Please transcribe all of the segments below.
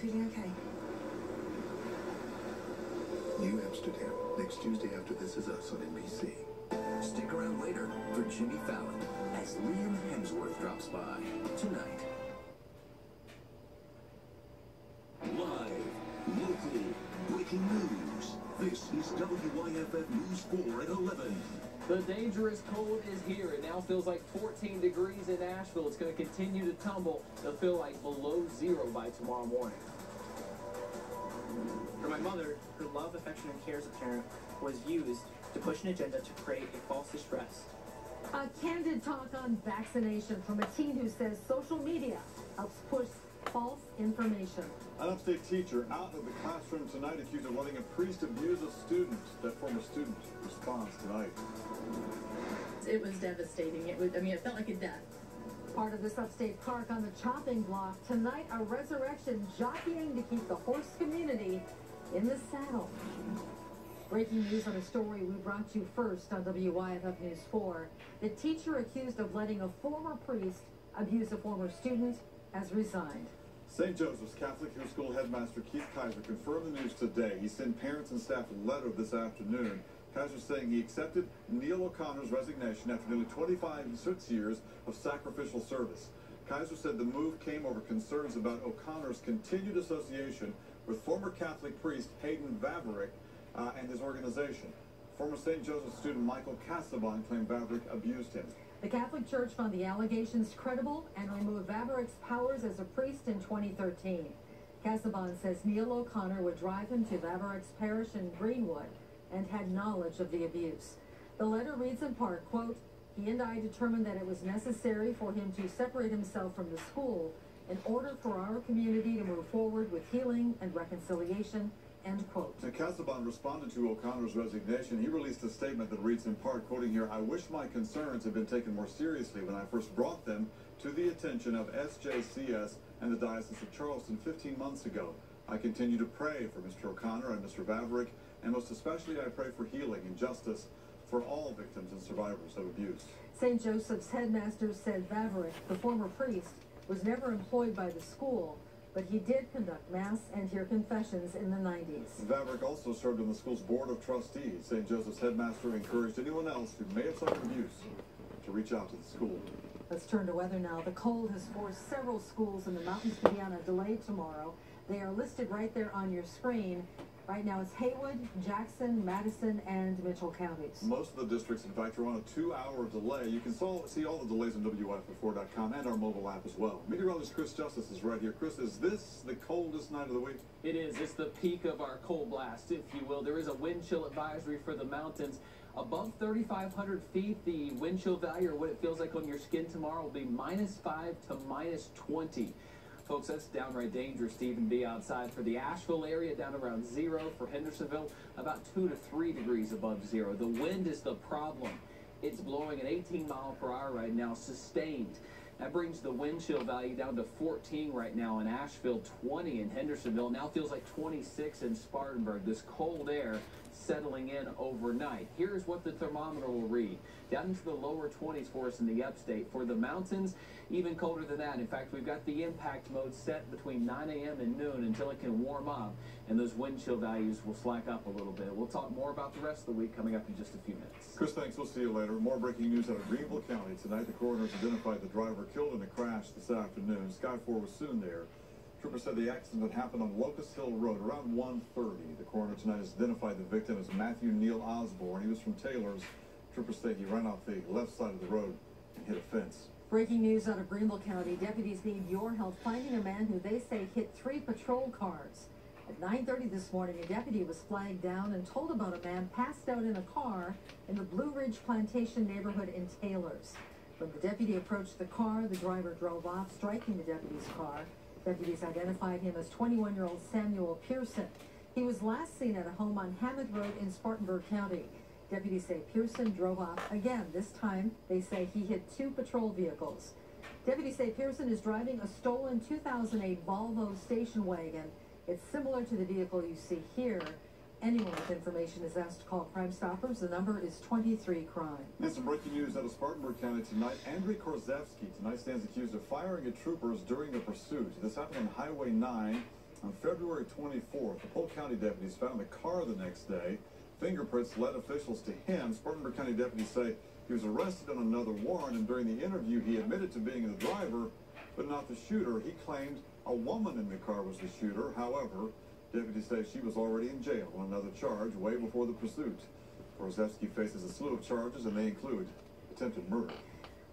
feeling okay? New Amsterdam, next Tuesday after This Is Us on NBC. Stick around later for Jimmy Fallon as Liam Hemsworth drops by tonight. Live, local, breaking news. This is WYFF News 4 at 11. The dangerous cold is here. It now feels like 14 degrees in Asheville. It's going to continue to tumble. It'll feel like below zero by tomorrow morning. For my mother, her love, affection, and care as a parent was used to push an agenda to create a false distress. A candid talk on vaccination from a teen who says social media helps push false information. An upstate teacher out of the classroom tonight accused of letting a priest abuse a student. That former student responds tonight. It was devastating. It felt like a death. Part of this upstate park on the chopping block. Tonight, a resurrection jockeying to keep the horse community in the saddle. Breaking news on a story we brought you first on WYFF News 4. The teacher accused of letting a former priest abuse a former student has resigned. St. Joseph's Catholic School headmaster Keith Kaiser confirmed the news today. He sent parents and staff a letter this afternoon. Kaiser saying he accepted Neil O'Connor's resignation after nearly 26 years of sacrificial service. Kaiser said the move came over concerns about O'Connor's continued association with former Catholic priest Hayden Vaverick and his organization. Former St. Joseph student Michael Casaban claimed Vaverick abused him. The Catholic Church found the allegations credible and removed Vaverick's powers as a priest in 2013. Casaban says Neil O'Connor would drive him to Vaverick's parish in Greenwood and had knowledge of the abuse. The letter reads in part, quote, "He and I determined that it was necessary for him to separate himself from the school in order for our community to move forward with healing and reconciliation," end quote. Casaban responded to O'Connor's resignation. He released a statement that reads in part, quoting here, "I wish my concerns had been taken more seriously when I first brought them to the attention of SJCS and the Diocese of Charleston 15 months ago. I continue to pray for Mr. O'Connor and Mr. Vaverick, and most especially I pray for healing and justice for all victims and survivors of abuse." St. Joseph's headmaster said Vaverick, the former priest, was never employed by the school, but he did conduct mass and hear confessions in the 90s. Vaverick also served on the school's board of trustees. St. Joseph's headmaster encouraged anyone else who may have suffered abuse to reach out to the school. Let's turn to weather now. The cold has forced several schools in the mountains to be on a delay tomorrow. They are listed right there on your screen. Right now it's Haywood, Jackson, Madison, and Mitchell counties. Most of the districts, in fact, are on a 2-hour delay. You can see all the delays on WYFF4.com and our mobile app as well. Meteorologist Chris Justice is right here. Chris, is this the coldest night of the week? It is. It's the peak of our cold blast, if you will. There is a wind chill advisory for the mountains. Above 3,500 feet, the wind chill value, or what it feels like on your skin tomorrow, will be -5 to -20. Folks, that's downright dangerous to even be outside. For the Asheville area, down around 0. For Hendersonville, about 2 to 3 degrees above 0. The wind is the problem. It's blowing at 18 miles per hour right now, sustained. That brings the wind chill value down to 14 right now in Asheville, 20 in Hendersonville. Now feels like 26 in Spartanburg. This cold air settling in overnight. Here's what the thermometer will read. Down into the lower 20s for us in the upstate. For the mountains, even colder than that. In fact, we've got the impact mode set between 9 a.m. and noon until it can warm up, and those wind chill values will slack up a little bit. We'll talk more about the rest of the week coming up in just a few minutes. Chris, thanks. We'll see you later. More breaking news out of Greenville County tonight. The coroners identified the driver killed in a crash this afternoon. Sky 4 was soon there. Troopers said the accident happened on Locust Hill Road around 1:30. The coroner tonight has identified the victim as Matthew Neal Osborne. He was from Taylor's. Troopers say he ran off the left side of the road and hit a fence. Breaking news out of Greenville County. Deputies need your help finding a man who they say hit 3 patrol cars. At 9:30 this morning, a deputy was flagged down and told about a man passed out in a car in the Blue Ridge Plantation neighborhood in Taylor's. When the deputy approached the car, the driver drove off, striking the deputy's car. Deputies identified him as 21-year-old Samuel Pearson. He was last seen at a home on Hammond Road in Spartanburg County. Deputies say Pearson drove off again. This time, they say he hit 2 patrol vehicles. Deputies say Pearson is driving a stolen 2008 Volvo station wagon. It's similar to the vehicle you see here. Anyone with information is asked to call Crime Stoppers. The number is 23-CRIME. And some breaking news out of Spartanburg County tonight. Andrei Korzewski tonight stands accused of firing at troopers during the pursuit. This happened on Highway 9 On February 24th, the Polk County deputies found the car the next day. Fingerprints led officials to him. Spartanburg County deputies say he was arrested on another warrant, and during the interview, he admitted to being the driver, but not the shooter. He claimed a woman in the car was the shooter. However, deputies say she was already in jail on another charge way before the pursuit. Rosevsky faces a slew of charges, and they include attempted murder.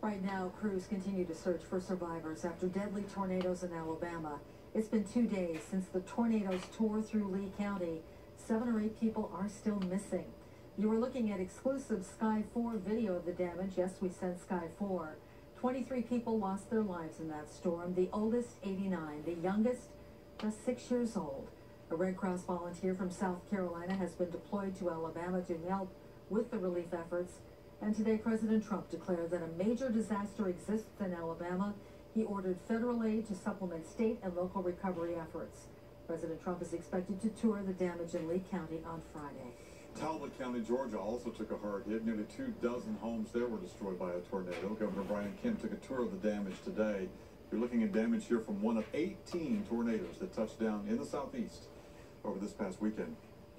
Right now, crews continue to search for survivors after deadly tornadoes in Alabama. It's been 2 days since the tornadoes tore through Lee County. 7 or 8 people are still missing. You were looking at exclusive Sky 4 video of the damage. Yes, we sent Sky 4. 23 people lost their lives in that storm. The oldest, 89. The youngest, just 6 years old. A Red Cross volunteer from South Carolina has been deployed to Alabama to help with the relief efforts. And today, President Trump declared that a major disaster exists in Alabama. He ordered federal aid to supplement state and local recovery efforts. President Trump is expected to tour the damage in Lee County on Friday. Talbot County, Georgia also took a hard hit. Nearly 24 homes there were destroyed by a tornado. Governor Brian Kemp took a tour of the damage today. You're looking at damage here from one of 18 tornadoes that touched down in the southeast over this past weekend.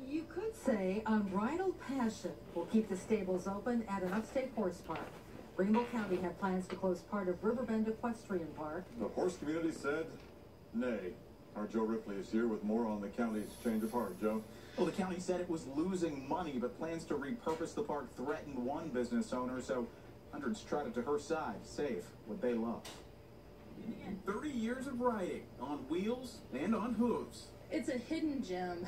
You could say unbridled passion will keep the stables open at an upstate horse park. Greenville County had plans to close part of Riverbend Equestrian Park. The horse community said nay. Our Joe Ripley is here with more on the county's change of heart. Joe? Well, the county said it was losing money, but plans to repurpose the park threatened one business owner, so hundreds trotted to her side, save what they love. 30 years of riding on wheels and on hooves. It's a hidden gem.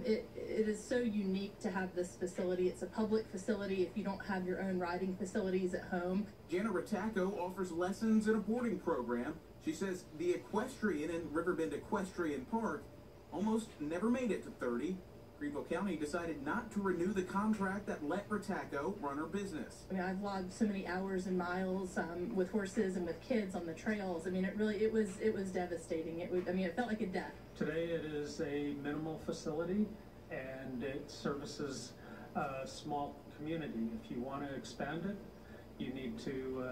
It is so unique to have this facility. It's a public facility if you don't have your own riding facilities at home. Jana Rattacco offers lessons in a boarding program. She says the equestrian in Riverbend Equestrian Park almost never made it to 30. Greenville County decided not to renew the contract that let Rattacco run her business. I mean, I've logged so many hours and miles with horses and with kids on the trails. I mean, it was devastating. It felt like a death. Today it is a minimal facility, and it services a small community. If you want to expand it, you need to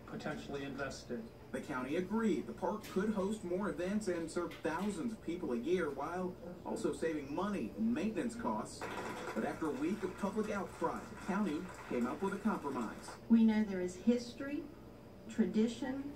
potentially invest in. The county agreed the park could host more events and serve thousands of people a year while also saving money and maintenance costs. But after a week of public outcry, the county came up with a compromise. We know there is history, tradition,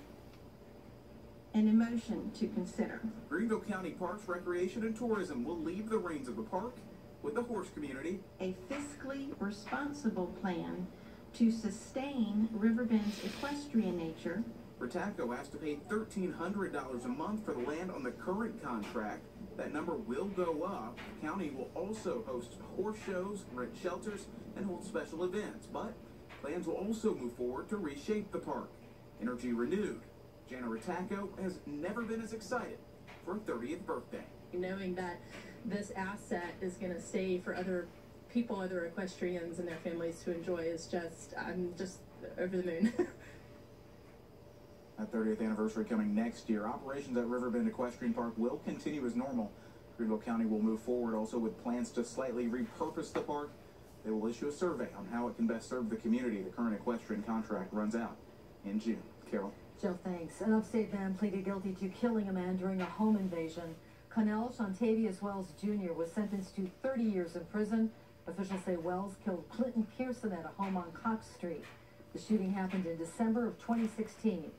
and emotion to consider. Greenville County Parks, Recreation, and Tourism will leave the reins of the park with the horse community. A fiscally responsible plan to sustain Riverbend's equestrian nature. Rattacco has to pay $1,300 a month for the land on the current contract. That number will go up. The county will also host horse shows, rent shelters, and hold special events. But plans will also move forward to reshape the park. Energy renewed. Jana Rattacco has never been as excited for her 30th birthday. Knowing that this asset is going to stay for other people, other equestrians and their families to enjoy I'm just over the moon. That 30th anniversary coming next year. Operations at Riverbend Equestrian Park will continue as normal. Greenville County will move forward also with plans to slightly repurpose the park. They will issue a survey on how it can best serve the community. The current equestrian contract runs out in June. Carol? Joe, thanks. An upstate man pleaded guilty to killing a man during a home invasion. Connell Shontavious Wells Jr. was sentenced to 30 years in prison. Officials say Wells killed Clinton Pearson at a home on Cox Street. The shooting happened in December of 2016.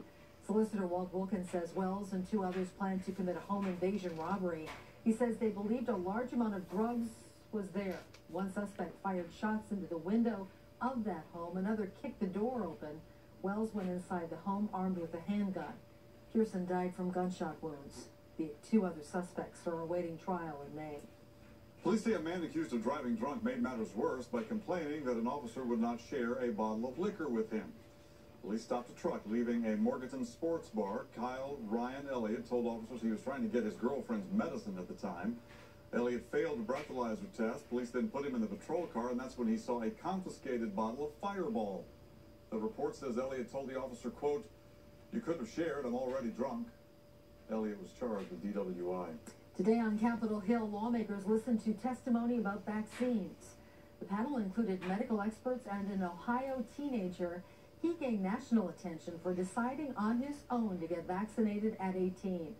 Solicitor Walt Wilkins says Wells and 2 others planned to commit a home invasion robbery. He says they believed a large amount of drugs was there. One suspect fired shots into the window of that home. Another kicked the door open. Wells went inside the home armed with a handgun. Pearson died from gunshot wounds. The 2 other suspects are awaiting trial in May. Police say a man accused of driving drunk made matters worse by complaining that an officer would not share a bottle of liquor with him. Police stopped a truck leaving a Morganton sports bar. Kyle Ryan Elliott told officers he was trying to get his girlfriend's medicine at the time. Elliott failed a breathalyzer test. Police then put him in the patrol car, and that's when he saw a confiscated bottle of Fireball. The report says Elliott told the officer, quote, "You couldn't have shared, I'm already drunk." Elliott was charged with DWI. Today on Capitol Hill, lawmakers listened to testimony about vaccines. The panel included medical experts and an Ohio teenager. He gained national attention for deciding on his own to get vaccinated at 18.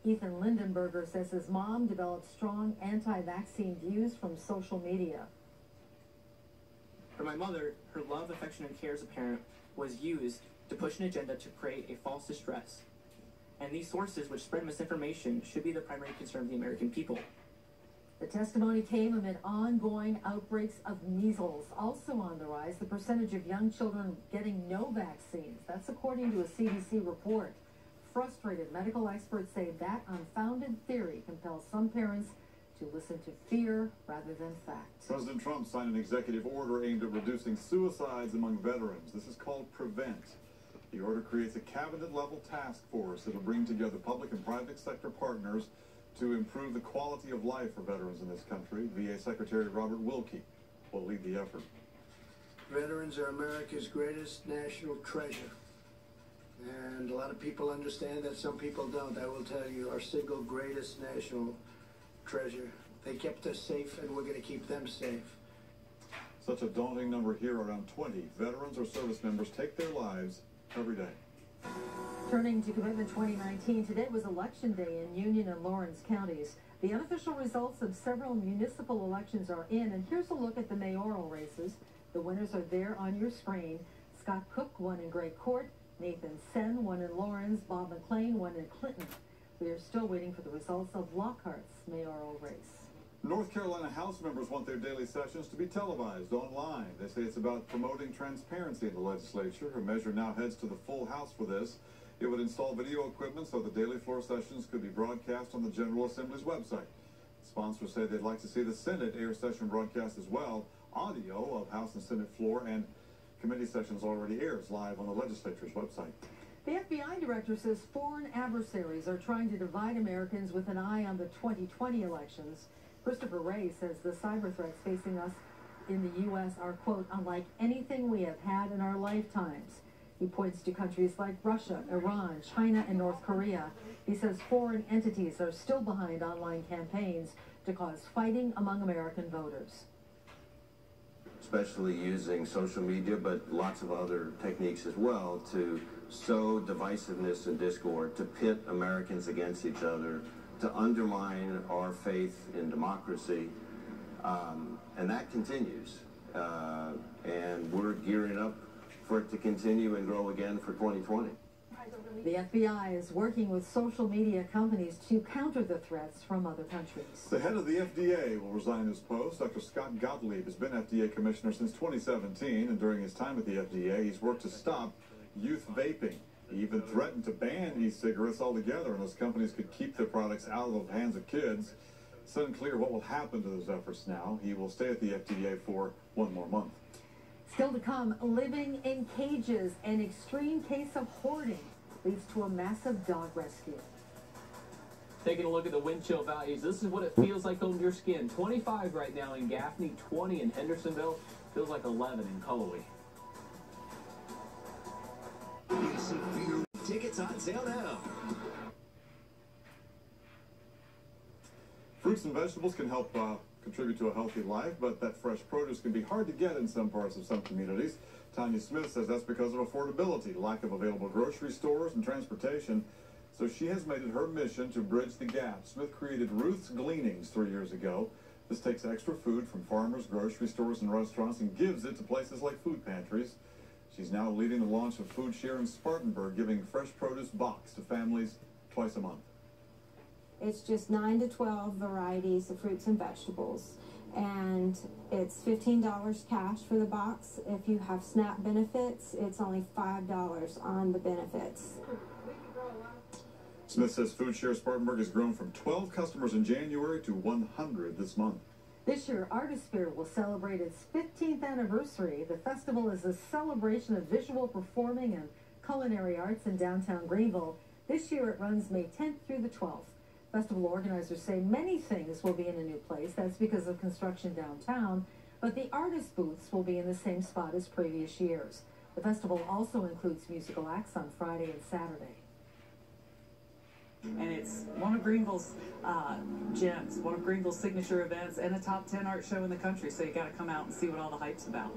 Ethan Lindenberger says his mom developed strong anti-vaccine views from social media. For my mother, her love, affection, and care as a parent was used to push an agenda to create a false distress. And these sources which spread misinformation should be the primary concern of the American people. The testimony came amid ongoing outbreaks of measles. Also on the rise, the percentage of young children getting no vaccines. That's according to a CDC report. Frustrated medical experts say that unfounded theory compels some parents to listen to fear rather than fact. President Trump signed an executive order aimed at reducing suicides among veterans. This is called PREVENT. The order creates a cabinet-level task force that will bring together public and private sector partners to improve the quality of life for veterans in this country. VA Secretary Robert Wilkie will lead the effort. Veterans are America's greatest national treasure. And a lot of people understand that, some people don't. I will tell you, our single greatest national treasure. They kept us safe, and we're going to keep them safe. Such a daunting number here. Around 20 veterans or service members take their lives every day. Turning to Commitment 2019, today was Election Day in Union and Lawrence counties. The unofficial results of several municipal elections are in, and here's a look at the mayoral races. The winners are there on your screen. Scott Cook won in Gray Court. Nathan Sen won in Lawrence. Bob McLean won in Clinton. We are still waiting for the results of Lockhart's mayoral race. North Carolina House members want their daily sessions to be televised online. They say it's about promoting transparency in the legislature. A measure now heads to the full House for this. It would install video equipment so the daily floor sessions could be broadcast on the General Assembly's website. Sponsors say they'd like to see the Senate air session broadcast as well. Audio of House and Senate floor and committee sessions already airs live on the legislature's website. The FBI director says foreign adversaries are trying to divide Americans with an eye on the 2020 elections. Christopher Wray says the cyber threats facing us in the U.S. are, quote, unlike anything we have had in our lifetimes. He points to countries like Russia, Iran, China, and North Korea. He says foreign entities are still behind online campaigns to cause fighting among American voters. Especially using social media, but lots of other techniques as well, to sow divisiveness and discord, to pit Americans against each other, to undermine our faith in democracy, and that continues. And we're gearing up for it to continue and grow again for 2020. The FBI is working with social media companies to counter the threats from other countries. The head of the FDA will resign his post. Dr. Scott Gottlieb has been FDA commissioner since 2017, and during his time at the FDA, he's worked to stop youth vaping. He even threatened to ban e-cigarettes altogether unless companies could keep their products out of the hands of kids. It's unclear what will happen to those efforts now. He will stay at the FDA for one more month. Still to come, living in cages, an extreme case of hoarding leads to a massive dog rescue. Taking a look at the wind chill values, this is what it feels like on your skin. 25 right now in Gaffney, 20 in Hendersonville, feels like 11 in Cullowhee. Tickets on sale now. Fruits and vegetables can help contribute to a healthy life, but that fresh produce can be hard to get in some parts of some communities. Tanya Smith says that's because of affordability, lack of available grocery stores, and transportation. So she has made it her mission to bridge the gap. Smith created Ruth's Gleanings 3 years ago. This takes extra food from farmers, grocery stores, and restaurants and gives it to places like food pantries. She's now leading the launch of Food Share in Spartanburg, giving fresh produce box to families twice a month. It's just 9 to 12 varieties of fruits and vegetables, and it's $15 cash for the box. If you have SNAP benefits, it's only $5 on the benefits. Smith says Food Share Spartanburg has grown from 12 customers in January to 100 this month. This year, Artist Fair will celebrate its 15th anniversary. The festival is a celebration of visual performing and culinary arts in downtown Greenville. This year, it runs May 10th through the 12th. Festival organizers say many things will be in a new place. That's because of construction downtown, but the artist booths will be in the same spot as previous years. The festival also includes musical acts on Friday and Saturday. And it's one of Greenville's gems, one of Greenville's signature events, and a top 10 art show in the country, so you got to come out and see what all the hype's about.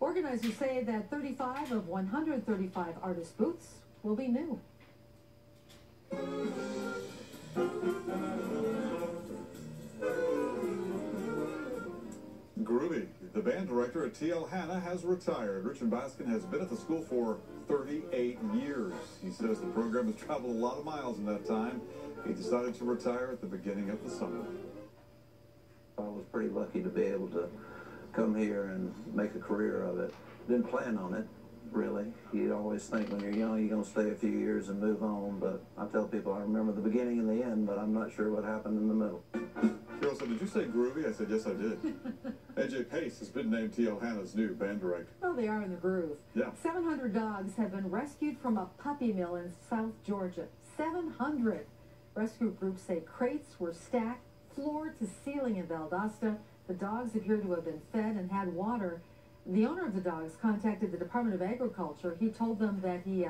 Organizers say that 35 of 135 artist booths will be new. director at TL Hanna has retired. Richard Baskin has been at the school for 38 years. He says the program has traveled a lot of miles in that time. He decided to retire at the beginning of the summer. I was pretty lucky to be able to come here and make a career of it. Didn't plan on it, really. You always think when you're young you're going to stay a few years and move on, but I tell people I remember the beginning and the end, but I'm not sure what happened in the middle. Cheryl said, did you say groovy? I said, yes, I did. AJ Pace has been named TL Hanna's new band director. Well, they are in the groove. Yeah. 700 dogs have been rescued from a puppy mill in South Georgia. 700. Rescue groups say crates were stacked floor to ceiling in Valdosta. The dogs appear to have been fed and had water. The owner of the dogs contacted the Department of Agriculture. He told them that he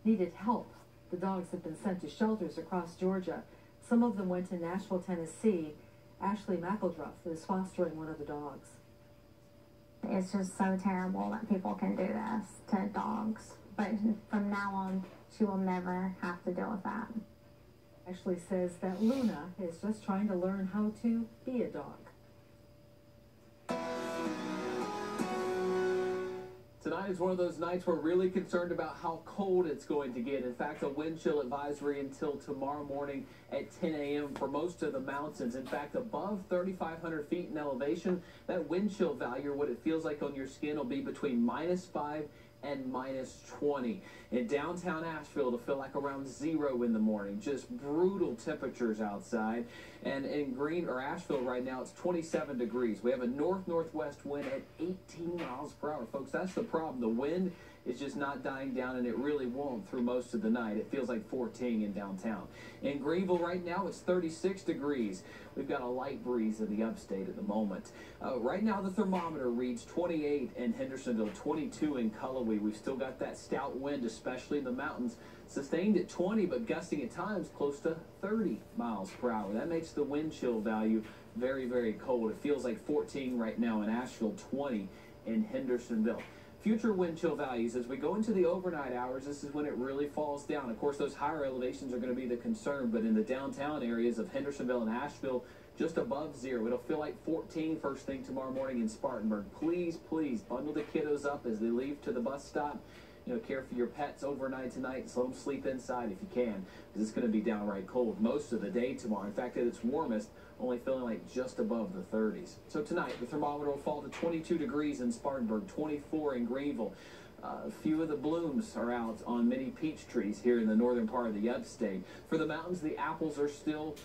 needed help. The dogs have been sent to shelters across Georgia. Some of them went to Nashville, Tennessee. Ashley McEldruff is fostering one of the dogs. It's just so terrible that people can do this to dogs. But from now on, she will never have to deal with that. Ashley says that Luna is just trying to learn how to be a dog. Tonight is one of those nights we're really concerned about how cold it's going to get. In fact, a wind chill advisory until tomorrow morning at 10 a.m. for most of the mountains. In fact, above 3,500 feet in elevation, that wind chill value, what it feels like on your skin, will be between -5 and -20. In downtown Asheville, it'll feel like around 0 in the morning. Just brutal temperatures outside. And in Asheville right now, it's 27 degrees. We have a north-northwest wind at 18 miles per hour. Folks, that's the problem. The wind is just not dying down, and it really won't through most of the night. It feels like 14 in downtown. In Greenville right now, it's 36 degrees. We've got a light breeze in the upstate at the moment. Right now, the thermometer reads 28 in Hendersonville, 22 in Cullowhee. We've still got that stout wind, especially in the mountains, sustained at 20, but gusting at times close to 30 miles per hour. That makes the wind chill value very, very cold. It feels like 14 right now in Asheville, 20 in Hendersonville. Future wind chill values, as we go into the overnight hours, this is when it really falls down. Of course, those higher elevations are going to be the concern, but in the downtown areas of Hendersonville and Asheville, just above 0. It'll feel like 14 first thing tomorrow morning in Spartanburg. Please, please bundle the kiddos up as they leave to the bus stop. You know, care for your pets overnight tonight. So let them sleep inside if you can, because it's going to be downright cold most of the day tomorrow. In fact, at its warmest, only feeling like just above the 30s. So tonight, the thermometer will fall to 22 degrees in Spartanburg, 24 in Greenville. A few of the blooms are out on many peach trees here in the northern part of the upstate. For the mountains, the apples are still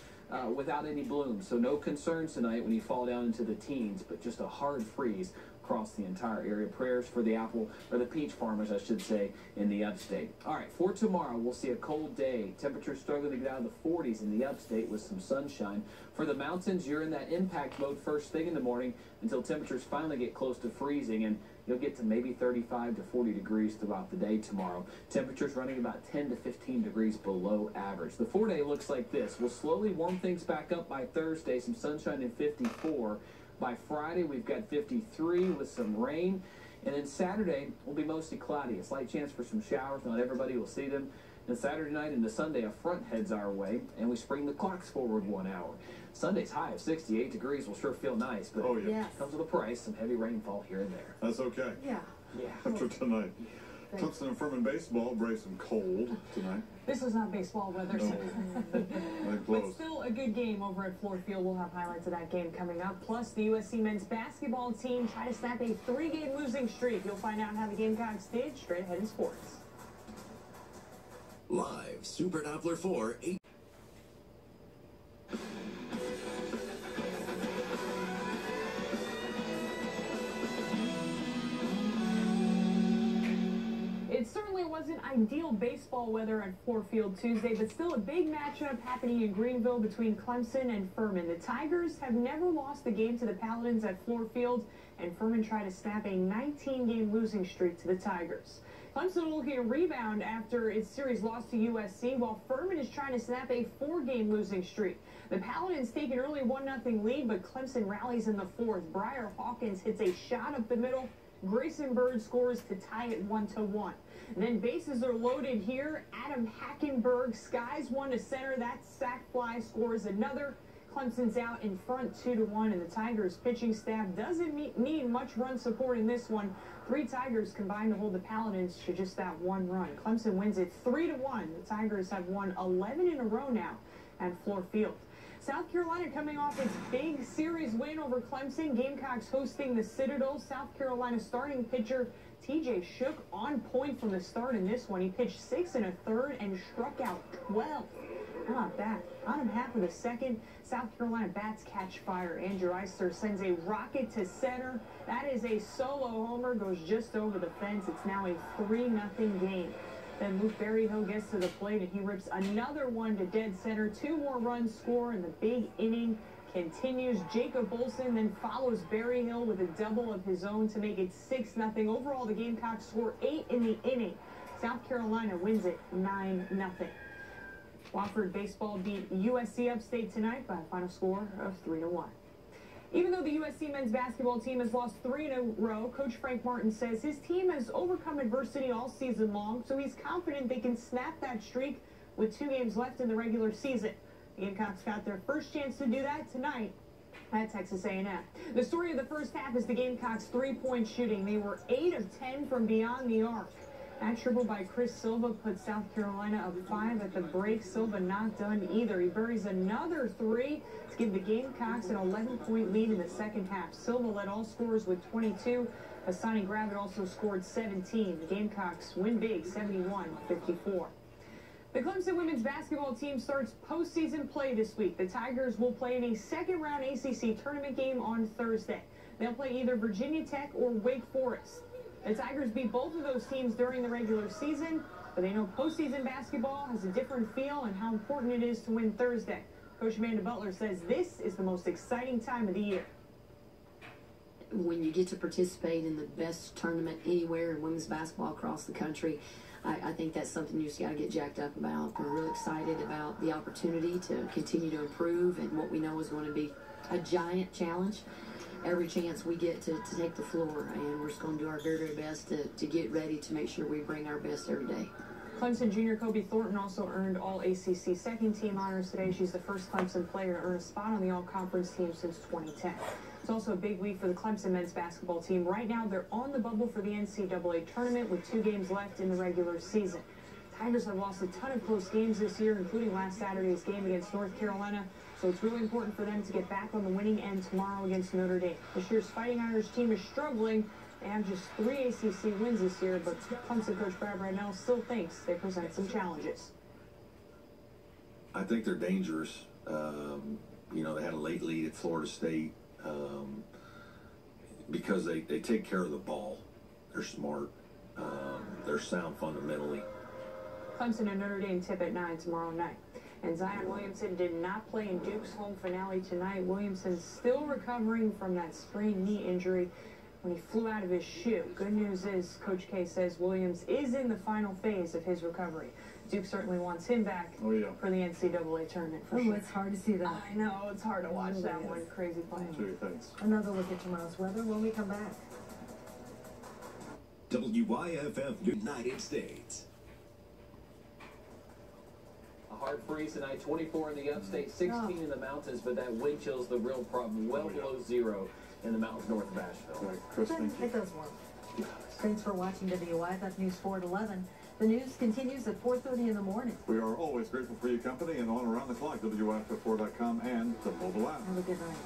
without any blooms, so no concerns tonight when you fall down into the teens, but just a hard freeze across the entire area. Prayers for the apple, or the peach farmers, I should say, in the upstate. All right, for tomorrow, we'll see a cold day. Temperatures struggling to get out of the 40s in the upstate with some sunshine. For the mountains, you're in that impact mode first thing in the morning until temperatures finally get close to freezing, and you'll get to maybe 35 to 40 degrees throughout the day tomorrow. Temperatures running about 10 to 15 degrees below average. The 4-day looks like this. We'll slowly warm things back up by Thursday, some sunshine in 54. By Friday, we've got 53 with some rain. And then Saturday will be mostly cloudy. A slight chance for some showers. Not everybody will see them. And Saturday night into Sunday, a front heads our way, and we spring the clocks forward 1 hour. Sunday's high of 68 degrees will sure feel nice, but it comes with a price, some heavy rainfall here and there. That's okay. Yeah. After tonight. Clemson and Furman baseball brave some cold tonight. This is not baseball weather. But still a good game over at Ford Field. We'll have highlights of that game coming up. Plus, the USC men's basketball team try to snap a 3-game losing streak. You'll find out how the Gamecocks did straight ahead in sports. Live Super Doppler 4 8. It certainly wasn't ideal baseball weather at Ford Field Tuesday, but still a big matchup happening in Greenville between Clemson and Furman. The Tigers have never lost the game to the Paladins at Ford Field, and Furman tried to snap a 19-game losing streak to the Tigers. Clemson looking to rebound after its series loss to USC, while Furman is trying to snap a 4-game losing streak. The Paladins take an early 1-0 lead, but Clemson rallies in the fourth. Briar Hawkins hits a shot up the middle. Grayson Bird scores to tie it 1-1. Then bases are loaded here. Adam Hackenberg skies one to center. That sac fly scores another. Clemson's out in front 2-1, and the Tigers pitching staff doesn't need much run support in this one. 3 Tigers combined to hold the Paladins to just that 1 run. Clemson wins it 3-1. The Tigers have won 11 in a row now at Fluor Field. South Carolina coming off its big series win over Clemson. Gamecocks hosting the Citadel. South Carolina starting pitcher TJ Shook on point from the start in this one. He pitched 6 1/3 and struck out 12. How about that? Bottom half of the second, South Carolina bats catch fire. Andrew Eister sends a rocket to center. That is a solo homer, goes just over the fence. It's now a 3-0 game. Then Luke Berryhill gets to the plate, and he rips another one to dead center. 2 more runs score, and the big inning continues. Jacob Olsen then follows Berryhill with a double of his own to make it 6-0. Overall, the Gamecocks score 8 in the inning. South Carolina wins it 9-0. Wofford baseball beat USC upstate tonight by a final score of 3-1. Even though the USC men's basketball team has lost 3 in a row, Coach Frank Martin says his team has overcome adversity all season long, so he's confident they can snap that streak with 2 games left in the regular season. The Gamecocks got their first chance to do that tonight at Texas A&M. The story of the first half is the Gamecocks' 3-point shooting. They were 8 of 10 from beyond the arc. That triple by Chris Silva put South Carolina up 5 at the break. Silva not done either. He buries another 3 to give the Gamecocks an 11-point lead in the second half. Silva led all scorers with 22. Hassani Gravett also scored 17. The Gamecocks win big, 71-54. The Clemson women's basketball team starts postseason play this week. The Tigers will play in a second-round ACC tournament game on Thursday. They'll play either Virginia Tech or Wake Forest. The Tigers beat both of those teams during the regular season, but they know postseason basketball has a different feel and how important it is to win Thursday. Coach Amanda Butler says this is the most exciting time of the year. When you get to participate in the best tournament anywhere in women's basketball across the country, I think that's something you just got to get jacked up about. We're really excited about the opportunity to continue to improve and what we know is going to be a giant challenge every chance we get to take the floor, and we're just going to do our very, very best to get ready to make sure we bring our best every day. Clemson junior Kobe Thornton also earned All-ACC second-team honors today. She's the first Clemson player to earn a spot on the All-Conference team since 2010. It's also a big week for the Clemson men's basketball team. Right now, they're on the bubble for the NCAA tournament with 2 games left in the regular season. Tigers have lost a ton of close games this year, including last Saturday's game against North Carolina. So it's really important for them to get back on the winning end tomorrow against Notre Dame. This year's Fighting Irish team is struggling. They have just 3 ACC wins this year, but Clemson coach Brad Brunell still thinks they present some challenges. I think they're dangerous. You know, they had a late lead at Florida State because they take care of the ball. They're smart. They're sound fundamentally. Clemson and Notre Dame tip at 9 tomorrow night. And Zion Williamson did not play in Duke's home finale tonight. Williamson's still recovering from that sprained knee injury when he flew out of his shoe. Good news is, Coach K says Williams is in the final phase of his recovery. Duke certainly wants him back for the NCAA tournament for sure. It's hard to see that. I know, it's hard to watch that one. Crazy play. Another look at tomorrow's weather when we come back. WYFF United States. A hard freeze tonight, 24 in the upstate, 16 in the mountains, but that wind chill's the real problem, well below 0 in the mountains north of Asheville. Chris, thank you. It does work. Thanks for watching WYFF News 4 at 11. The news continues at 4:30 in the morning. We are always grateful for your company and on around the clock, WYFF4.com and the mobile app. Have a good night.